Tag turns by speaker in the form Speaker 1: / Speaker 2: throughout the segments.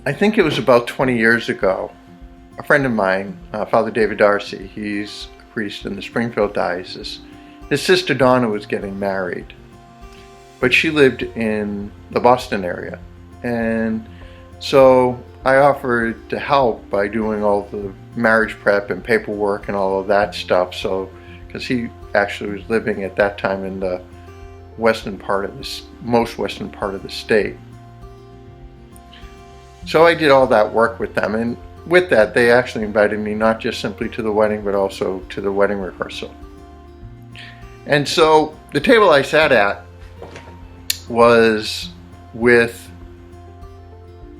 Speaker 1: I think it was about 20 years ago, a friend of mine, Father David Darcy, he's a priest in the Springfield Diocese, his sister Donna was getting married, but she lived in the Boston area. And so I offered to help by doing all the marriage prep and paperwork and all of that stuff. So, because he actually was living at that time in the western part of this, most western part of the state. So I did all that work with them, and with that they actually invited me not just simply to the wedding but also to the wedding rehearsal. And so the table I sat at was with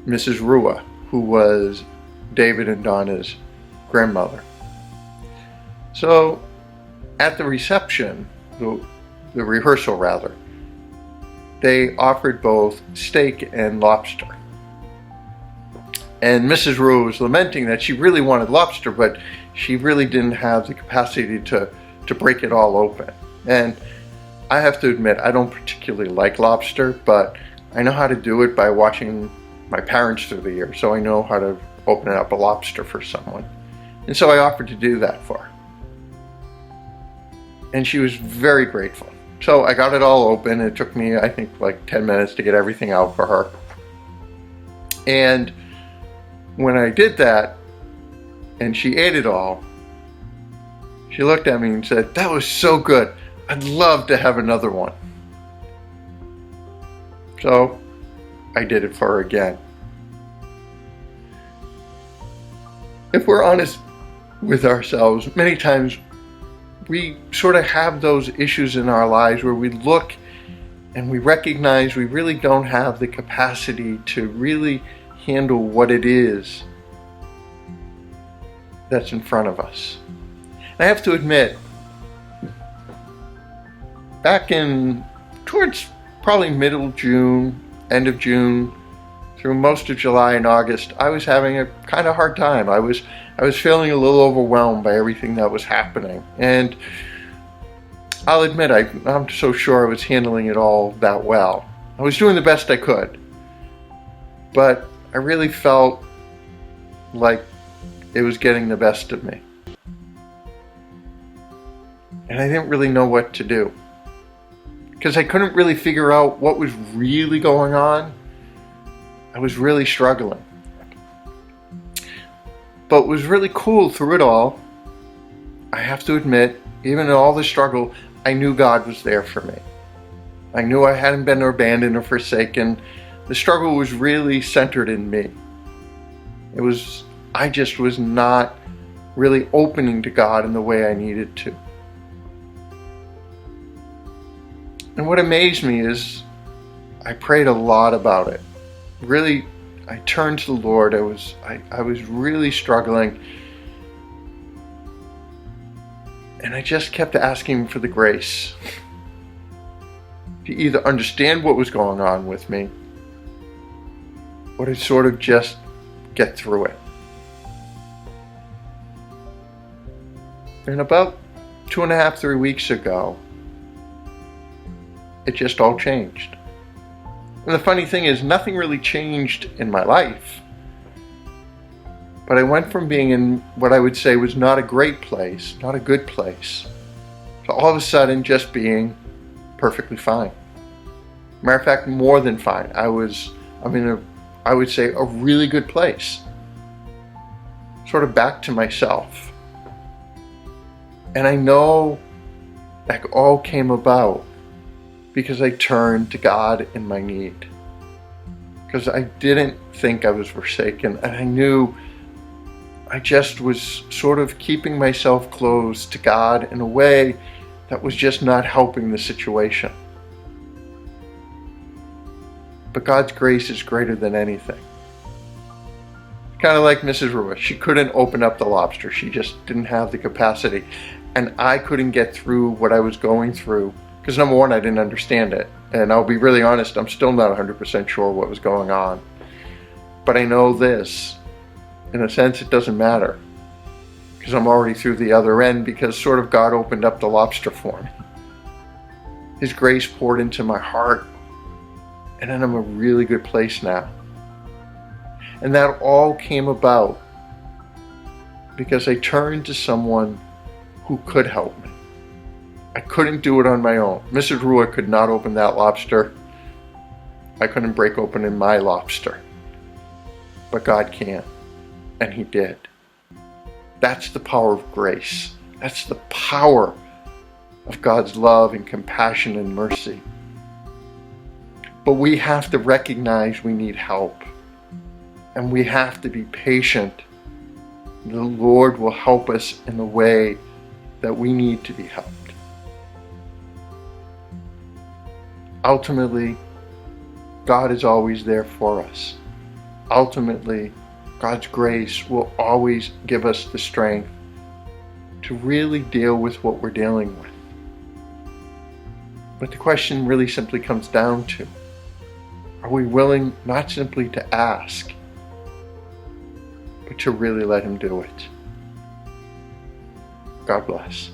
Speaker 1: Mrs. Rua, who was David and Donna's grandmother. So at the reception, the rehearsal rather, they offered both steak and lobster. And Mrs. Rua was lamenting that she really wanted lobster, but she really didn't have the capacity to break it all open. And I have to admit, I don't particularly like lobster, but I know how to do it by watching my parents through the years, so I know how to open up a lobster for someone. And so I offered to do that for her. And she was very grateful. So I got it all open. It took me, I think, like 10 minutes to get everything out for her. And when I did that, and she ate it all, she looked at me and said, "That was so good. I'd love to have another one." So I did it for her again. If we're honest with ourselves, many times we sort of have those issues in our lives where we look and we recognize we really don't have the capacity to really handle what it is that's in front of us. And I have to admit, back in towards probably middle June, end of June, through most of July and August, I was having a kind of hard time. I was feeling a little overwhelmed by everything that was happening. And I'll admit, I'm so sure I was handling it all that well. I was doing the best I could. But I really felt like it was getting the best of me. And I didn't really know what to do, because I couldn't really figure out what was really going on. I was really struggling. But what was really cool through it all, I have to admit, even in all the struggle, I knew God was there for me. I knew I hadn't been abandoned or forsaken. The struggle was really centered in me. I just was not really opening to God in the way I needed to. And what amazed me is I prayed a lot about it. Really, I turned to the Lord. I was really struggling. And I just kept asking for the grace to either understand what was going on with me, or to sort of just get through it. And about 2.5, 3 weeks ago, it just all changed. And the funny thing is, nothing really changed in my life. But I went from being in what I would say was not a great place, not a good place, to all of a sudden just being perfectly fine. Matter of fact, more than fine. I'm in I would say, a really good place. Sort of back to myself. And I know that all came about because I turned to God in my need. Because I didn't think I was forsaken, and I knew I just was sort of keeping myself close to God in a way that was just not helping the situation. But God's grace is greater than anything. Kind of like Mrs. Rua. She couldn't open up the lobster. She just didn't have the capacity. And I couldn't get through what I was going through because, number one, I didn't understand it. And I'll be really honest, I'm still not 100% sure what was going on. But I know this. In a sense, it doesn't matter, because I'm already through the other end, because sort of God opened up the lobster for me. His grace poured into my heart, and I'm in a really good place now. And that all came about because I turned to someone who could help me. I couldn't do it on my own. Mrs. Rua could not open that lobster. I couldn't break open in my lobster. But God can. And He did. That's the power of grace. That's the power of God's love and compassion and mercy. But we have to recognize we need help. And we have to be patient. The Lord will help us in the way that we need to be helped. Ultimately, God is always there for us. Ultimately, God's grace will always give us the strength to really deal with what we're dealing with. But the question really simply comes down to, are we willing not simply to ask, but to really let Him do it? God bless.